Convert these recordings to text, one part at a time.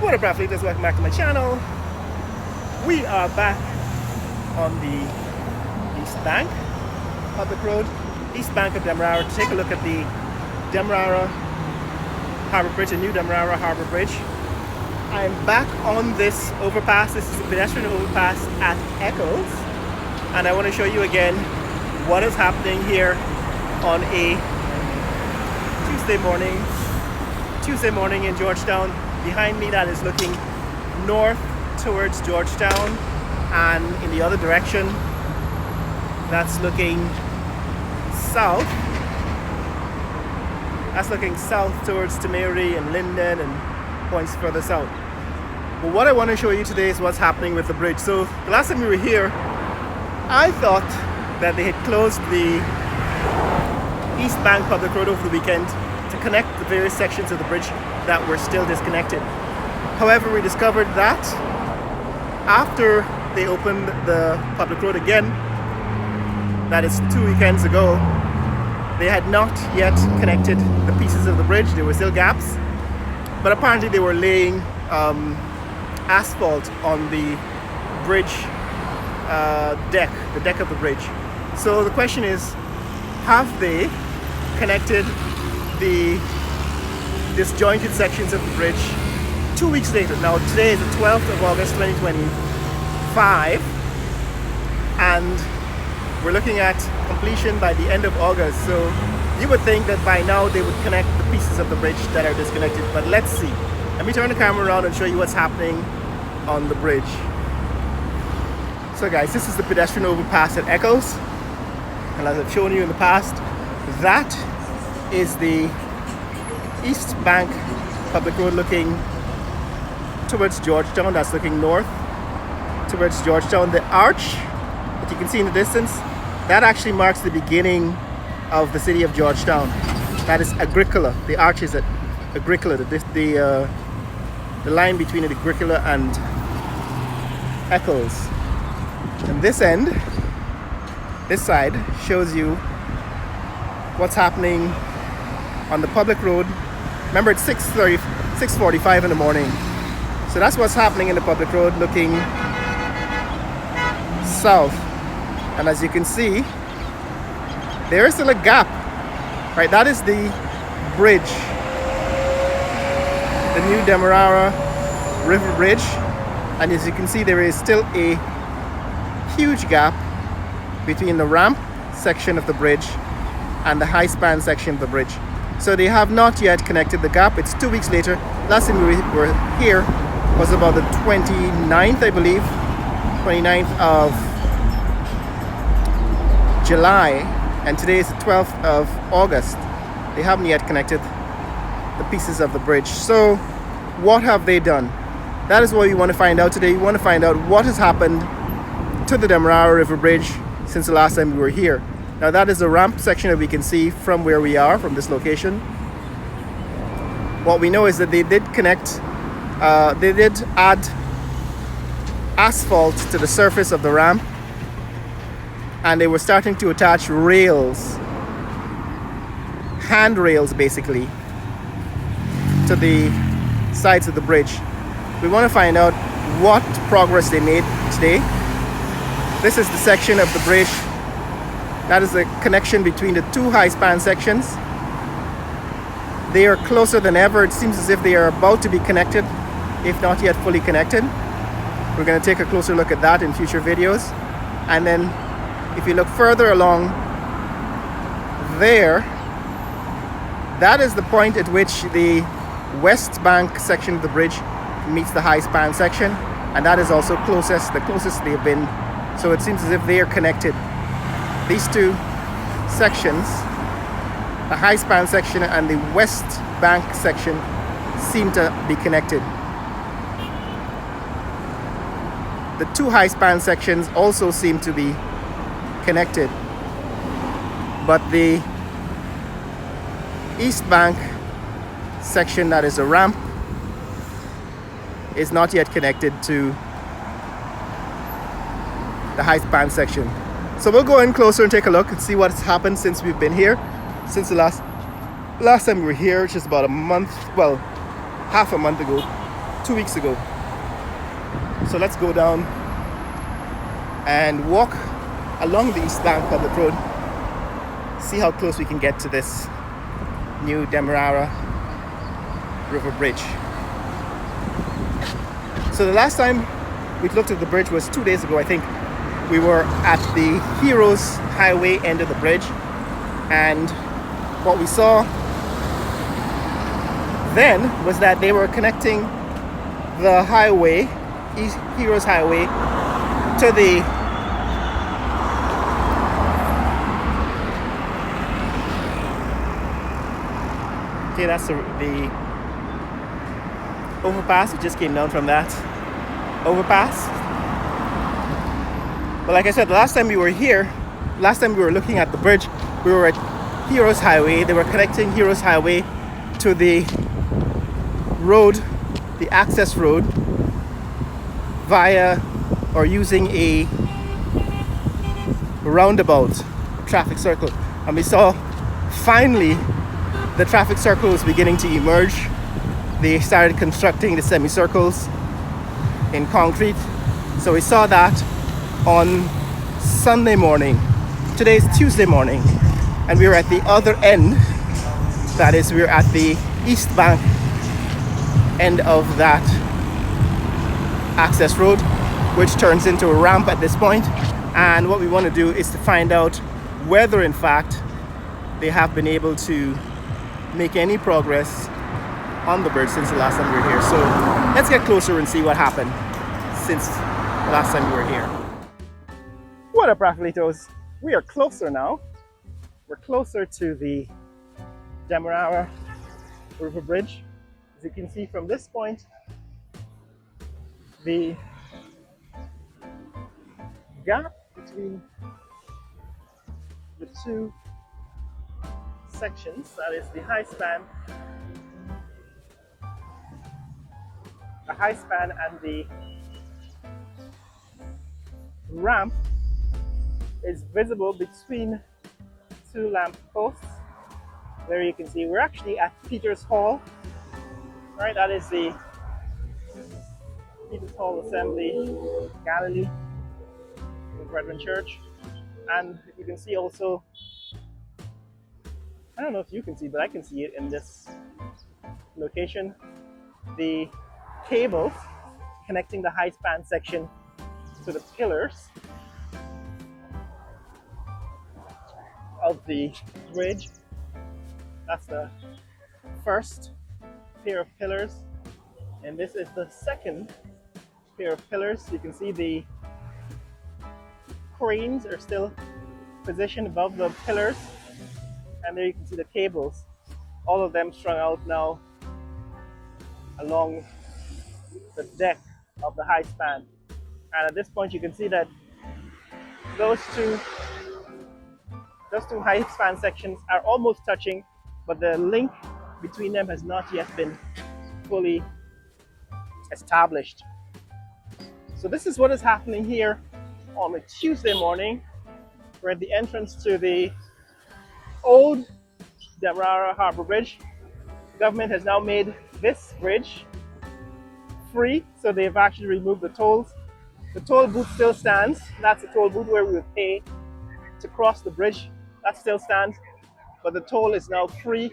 What up, athletes? Welcome back to my channel. We are back on the east bank of the road, east bank of Demerara, to take a look at the Demerara Harbour Bridge, a new Demerara Harbour Bridge. I am back on this overpass. This is a pedestrian overpass at Eccles, and I want to show you again what is happening here on a Tuesday morning in Georgetown. Behind me, that is looking north towards Georgetown, and in the other direction, that's looking south. That's looking south towards Demerara and Linden and points further south. But what I want to show you today is what's happening with the bridge. So the last time we were here, I thought that they had closed the East Bank Public Road over the weekend to connect the various sections of the bridge that were still disconnected. However, we discovered that after they opened the public road again, that is 2 weekends ago, they had not yet connected the pieces of the bridge. There were still gaps, but apparently they were laying asphalt on the bridge deck, the deck of the bridge. So the question is, have they connected the disjointed sections of the bridge 2 weeks later? Now today is the 12th of August 2025, and we're looking at completion by the end of August. So you would think that by now they would connect the pieces of the bridge that are disconnected, but let's see. Let me turn the camera around and show you what's happening on the bridge. So guys, this is the pedestrian overpass at Eccles, and as I've shown you in the past, that is the East Bank Public Road looking towards Georgetown. That's looking north towards Georgetown. The arch that you can see in the distance, that actually marks the beginning of the city of Georgetown. That is Agricola. The arch is at Agricola, the line between Agricola and Eccles. And this end, this side, shows you what's happening on the public road. Remember, it's 6:45 in the morning. So that's what's happening in the public road looking south. And as you can see, there is still a gap, right? That is the bridge, the new Demerara River Bridge. And as you can see, there is still a huge gap between the ramp section of the bridge and the high span section of the bridge. So they have not yet connected the gap. It's 2 weeks later. Last time we were here was about the 29th, I believe, 29th of July, and today is the 12th of August. They haven't yet connected the pieces of the bridge. So what have they done? That is what we want to find out today. We want to find out what has happened to the Demerara River Bridge since the last time we were here. Now that is the ramp section that we can see from where we are, from this location. What we know is that they did connect, they did add asphalt to the surface of the ramp, and they were starting to attach rails, handrails basically, to the sides of the bridge. We want to find out what progress they made today. This is the section of the bridge. That is the connection between the two high span sections. They are closer than ever. It seems as if they are about to be connected, if not yet fully connected. We're going to take a closer look at that in future videos. And then if you look further along there, that is the point at which the west bank section of the bridge meets the high span section, and that is also the closest they've been. So it seems as if they are connected. These two sections, the high span section and the west bank section, seem to be connected. The two high span sections also seem to be connected, but the east bank section, that is a ramp, is not yet connected to the high span section. So we'll go in closer and take a look and see what's happened since we've been here, since the last time we were here, which is about a month, well, half a month ago. 2 weeks ago. So let's go down and walk along the East Bank Public Road, see how close we can get to this new Demerara River Bridge. So the last time we looked at the bridge was 2 days ago, I think. We were at the Heroes Highway end of the bridge, and what we saw then was that they were connecting the highway, Heroes Highway, to the that's the overpass. We just came down from that overpass. But like I said, the last time we were here, last time we were looking at the bridge, we were at Heroes Highway. They were connecting Heroes Highway to the road, the access road, via or using a roundabout traffic circle. And we saw finally the traffic circle was beginning to emerge. They started constructing the semicircles in concrete. So we saw that on Sunday morning. Today is Tuesday morning, and we were at the other end. That is, we're at the East Bank end of that access road, which turns into a ramp at this point. And what we want to do is to find out whether in fact they have been able to make any progress on the bridge since the last time we were here. So let's get closer and see what happened since the last time we were here. What up, Raffalitos? We are closer now. We're closer to the Demerara River Bridge. As you can see from this point, the gap between the two sections, that is the high span and the ramp, is visible between two lamp posts. There you can see we're actually at Peter's Hall, right? That is the Peter's Hall Assembly Galilee in Brethren Church. And you can see also, I don't know if you can see, but I can see it in this location, the cables connecting the high span section to the pillars of the bridge. That's the first pair of pillars, and this is the second pair of pillars. You can see the cranes are still positioned above the pillars, and there you can see the cables, all of them strung out now along the deck of the high span. And at this point you can see that those two high span sections are almost touching, but the link between them has not yet been fully established. So this is what is happening here on a Tuesday morning. We're at the entrance to the old Demerara Harbour Bridge. The government has now made this bridge free, so they've actually removed the tolls. The toll booth still stands. That's the toll booth where we would pay to cross the bridge. That still stands, but the toll is now free.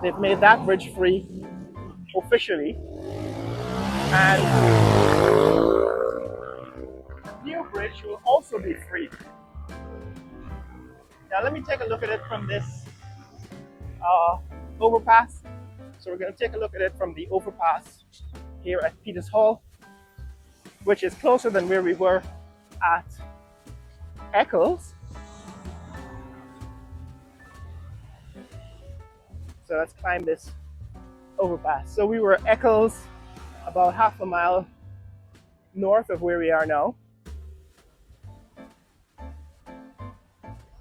They've made that bridge free officially, and the new bridge will also be free. Now let me take a look at it from this overpass. So we're going to take a look at it from the overpass here at Peter's Hall, which is closer than where we were at Eccles. So let's climb this overpass. So we were at Eccles, about half a mile north of where we are now,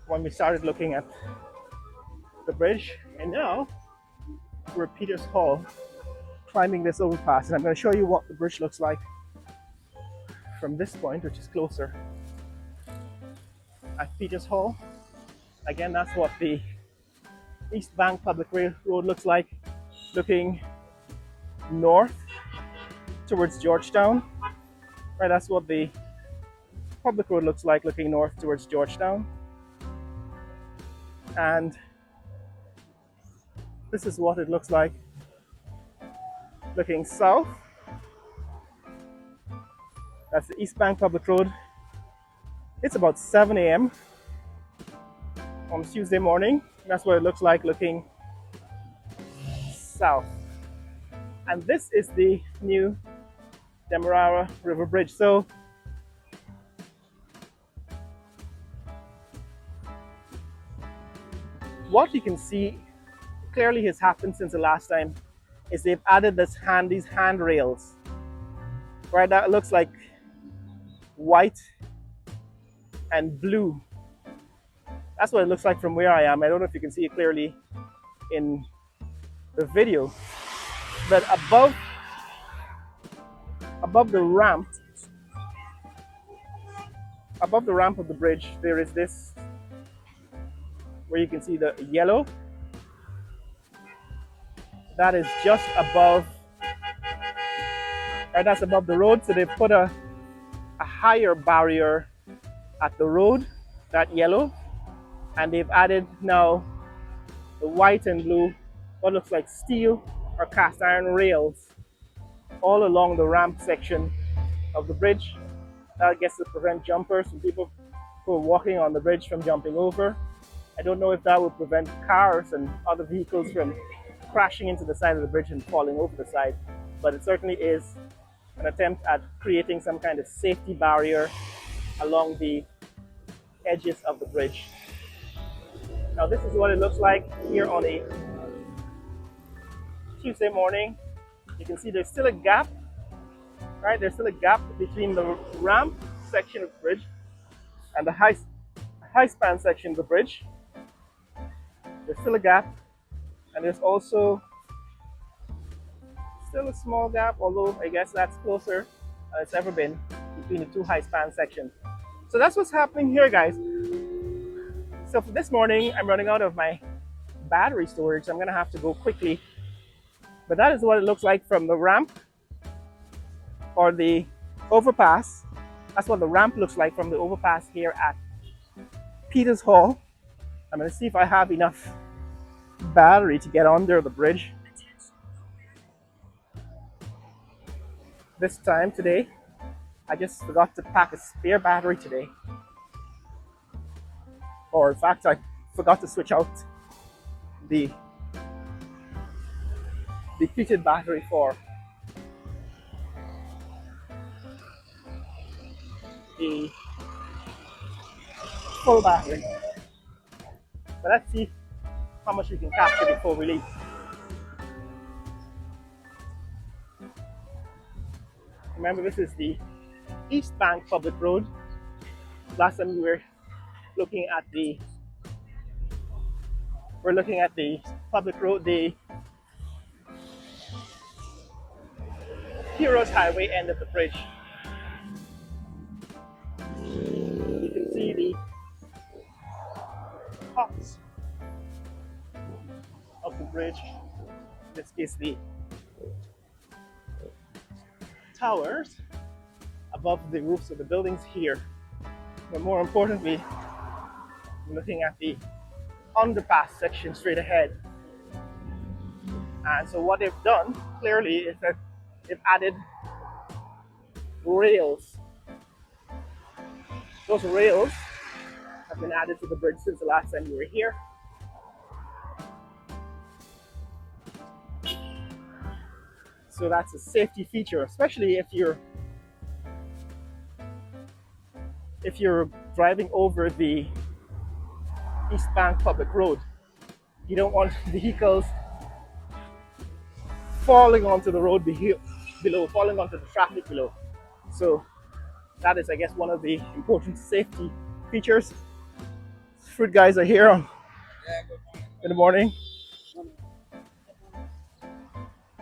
when we started looking at the bridge. And now we're at Peter's Hall, climbing this overpass, and I'm going to show you what the bridge looks like from this point, which is closer at Peter's Hall. Again, that's what the East Bank Public Road looks like, looking north towards Georgetown. Right, that's what the public road looks like, looking north towards Georgetown. And this is what it looks like looking south. That's the East Bank Public Road. It's about 7 a.m. on Tuesday morning. That's what it looks like looking south. And this is the new Demerara River Bridge. So what you can see clearly has happened since the last time is they've added these handrails. Right, that looks like white and blue. That's what it looks like from where I am. I don't know if you can see it clearly in the video, but above the ramp of the bridge, there is this where you can see the yellow. That is just above, right, that's above the road. So they've put a higher barrier at the road, that yellow, and they've added now the white and blue, what looks like steel or cast iron rails all along the ramp section of the bridge. That gets to prevent jumpers and people who are walking on the bridge from jumping over. I don't know if that would prevent cars and other vehicles from crashing into the side of the bridge and falling over the side, but it certainly is an attempt at creating some kind of safety barrier along the edges of the bridge. Now this is what it looks like here on a Tuesday morning. You can see there's still a gap, right? There's still a gap between the ramp section of the bridge and the high span section of the bridge. There's still a gap, and there's also still a small gap, although I guess that's closer than it's ever been between the two high span sections. So that's what's happening here, guys. So for this morning, I'm running out of my battery storage, so I'm gonna have to go quickly. But that is what it looks like from the ramp or the overpass. That's what the ramp looks like from the overpass here at Peters Hall. I'm gonna see if I have enough battery to get under the bridge. This time today, I just forgot to pack a spare battery today. Or in fact, forgot to switch out the depleted battery for the full battery. But let's see how much we can capture before we leave. Remember, this is the East Bank Public Road. Last time we were looking at the public road, the Heroes Highway end of the bridge. You can see the tops of the bridge. This is the towers above the roofs of the buildings here. But more importantly, I'm looking at the underpass section straight ahead. And so what they've done clearly is that they've added rails. Those rails have been added to the bridge since the last time we were here. So that's a safety feature, especially if you're driving over the East Bank Public Road. You don't want vehicles falling onto the road below, falling onto the traffic below. So that is, I guess, one of the important safety features. Fruit guys are here in the morning.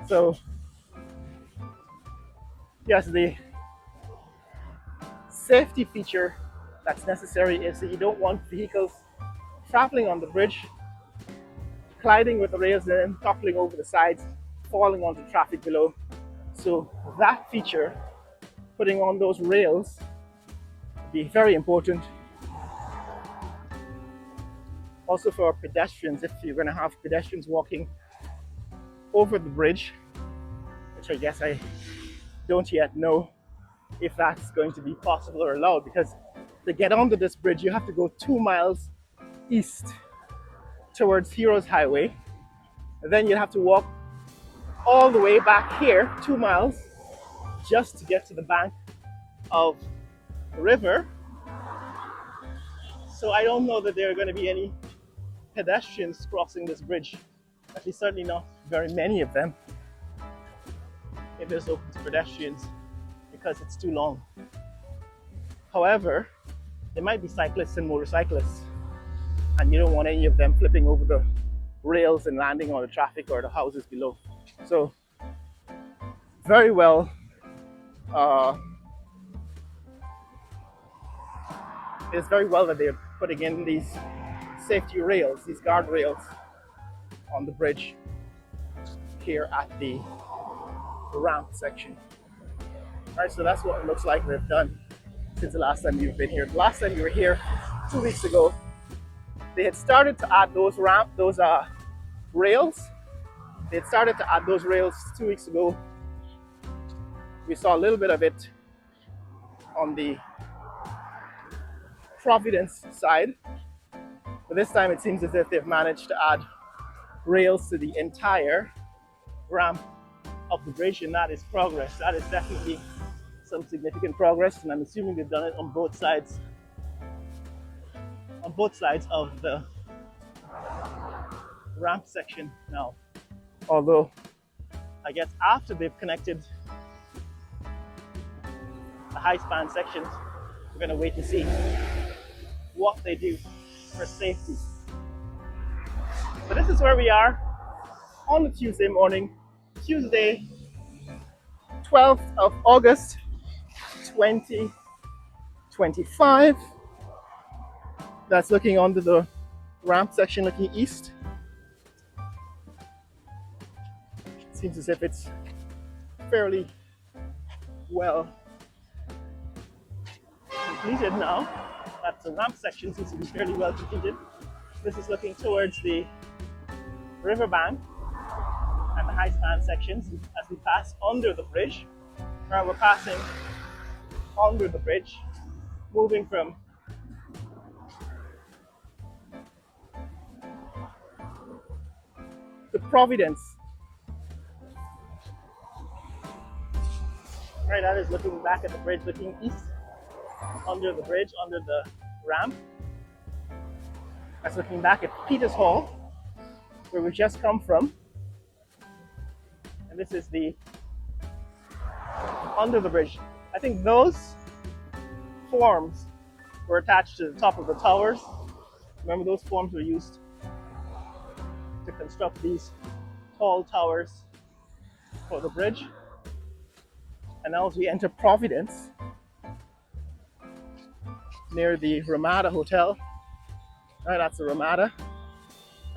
So yes, the safety feature that's necessary is that you don't want vehicles traveling on the bridge, colliding with the rails and then toppling over the sides, falling onto traffic below. So that feature, putting on those rails, would be very important. Also for pedestrians, if you're going to have pedestrians walking over the bridge, which I guess I don't yet know if that's going to be possible or allowed, because to get onto this bridge, you have to go 2 miles east towards Heroes Highway. And then you have to walk all the way back here, 2 miles, just to get to the bank of the river. So I don't know that there are going to be any pedestrians crossing this bridge. At least certainly not very many of them. It is open to pedestrians because it's too long. However, there might be cyclists and motorcyclists, and you don't want any of them flipping over the rails and landing on the traffic or the houses below. So very well it's very well that they're putting in these safety rails, these guard rails on the bridge here at the ramp section. All right, so that's what it looks like they've done since the last time you've been here. The last time you were here 2 weeks ago, they had started to add those rails. They had started to add those rails 2 weeks ago. We saw a little bit of it on the Providence side, but this time it seems as if they've managed to add rails to the entire ramp of the bridge, and that is progress. That is definitely some significant progress, and I'm assuming they've done it on both sides of the ramp section now. Although I guess after they've connected the high span sections, we're going to wait to see what they do for safety. So this is where we are on a Tuesday morning, Tuesday 12th of August 2025. That's looking onto the ramp section, looking east. Seems as if it's fairly well completed now. That's the ramp section, seems to be fairly well completed. This is looking towards the riverbank and the high span sections as we pass under the bridge. Right, we're passing under the bridge, moving from the Providence. Right, that is looking back at the bridge, looking east, under the bridge, under the ramp. That's looking back at Peters Hall, where we just come from. And this is the under the bridge. I think those forms were attached to the top of the towers. Remember, those forms were used to construct these tall towers for the bridge. And now as we enter Providence, near the Ramada Hotel, right, that's the Ramada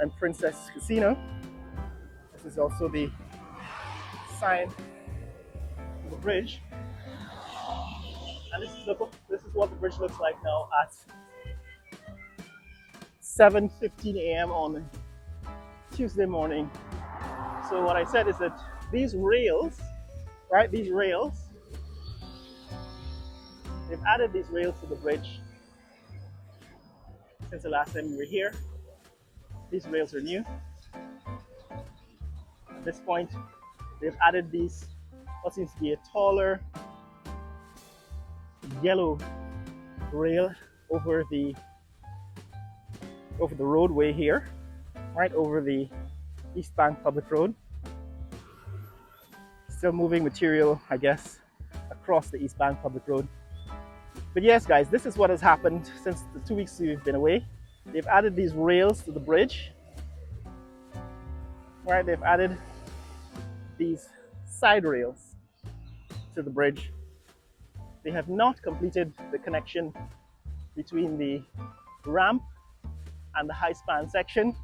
and Princess Casino. This is also the sign of the bridge. And this is what the bridge looks like now at 7:15 a.m. on Tuesday morning. So what I said is that these rails, right, they've added these rails to the bridge since the last time we were here. These rails are new. At this point, they've added these, what seems to be a taller yellow rail over the roadway here, right over the East Bank Public Road. Still moving material, I guess, across the East Bank Public Road. But yes, guys, this is what has happened since the 2 weeks we've been away. They've added these rails to the bridge. Right, they've added these side rails to the bridge. They have not completed the connection between the ramp and the high span section.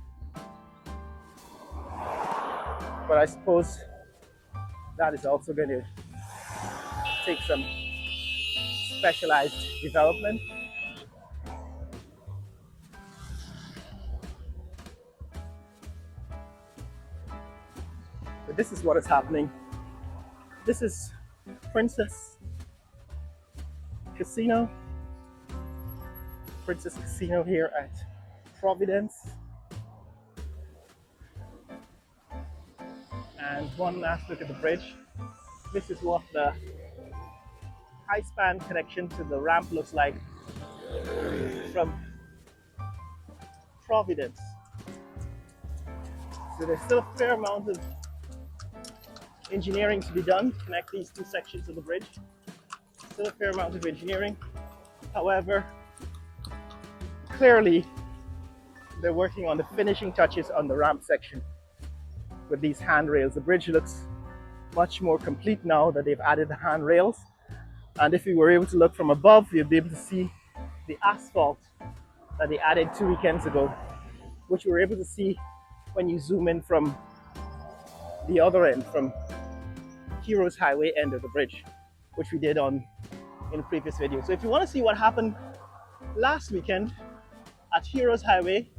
But I suppose that is also going to take some specialized development. But this is what is happening. This is Princess Casino. Princess Casino here at Providence. And one last look at the bridge. This is what the high span connection to the ramp looks like from Providence. So there's still a fair amount of engineering to be done to connect these two sections of the bridge. Still a fair amount of engineering. However, clearly they're working on the finishing touches on the ramp section with these handrails. The bridge looks much more complete now that they've added the handrails. And if you were able to look from above, you'd be able to see the asphalt that they added 2 weekends ago, which you were able to see when you zoom in from the other end, from Heroes Highway end of the bridge, which we did in a previous video. So if you want to see what happened last weekend at Heroes Highway,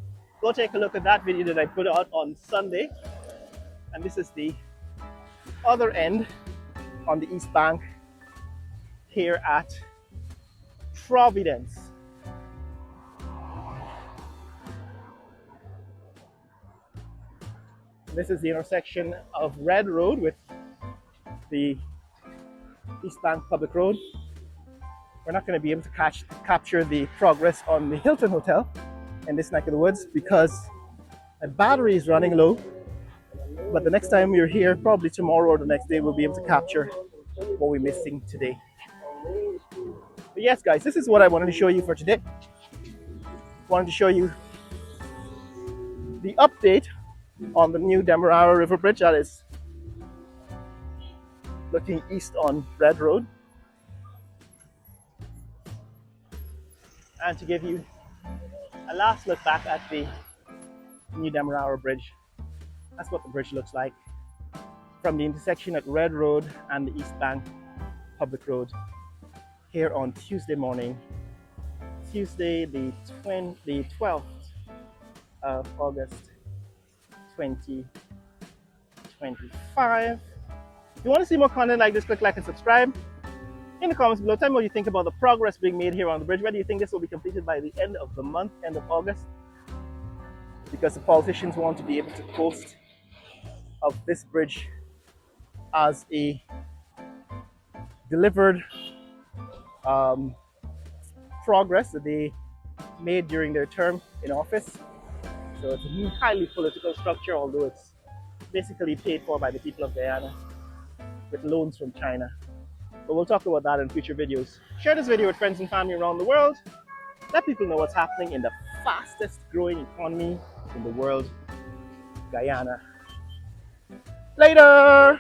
go take a look at that video that I put out on Sunday. And this is the other end on the east bank here at Providence. This is the intersection of Red Road with the East Bank Public Road. We're not going to be able to capture the progress on the Hilton Hotel in this neck of the woods because my battery is running low. But the next time we're here, probably tomorrow or the next day, we'll be able to capture what we're missing today. But yes, guys, this is what I wanted to show you for today. Wanted to show you the update on the new Demerara River Bridge that is looking east on Red Road. And to give you a last look back at the new Demerara Bridge. That's what the bridge looks like from the intersection at Red Road and the East Bank Public Road here on Tuesday morning, Tuesday the 12th of August 2025. If you want to see more content like this, click like and subscribe. In the comments below, tell me what you think about the progress being made here on the bridge. Whether you think this will be completed by the end of the month, end of August, because the politicians want to be able to post of this bridge as a delivered progress that they made during their term in office. So it's a highly political structure, although it's basically paid for by the people of Guyana with loans from China. But we'll talk about that in future videos. Share this video with friends and family around the world. Let people know what's happening in the fastest growing economy in the world, Guyana. Later!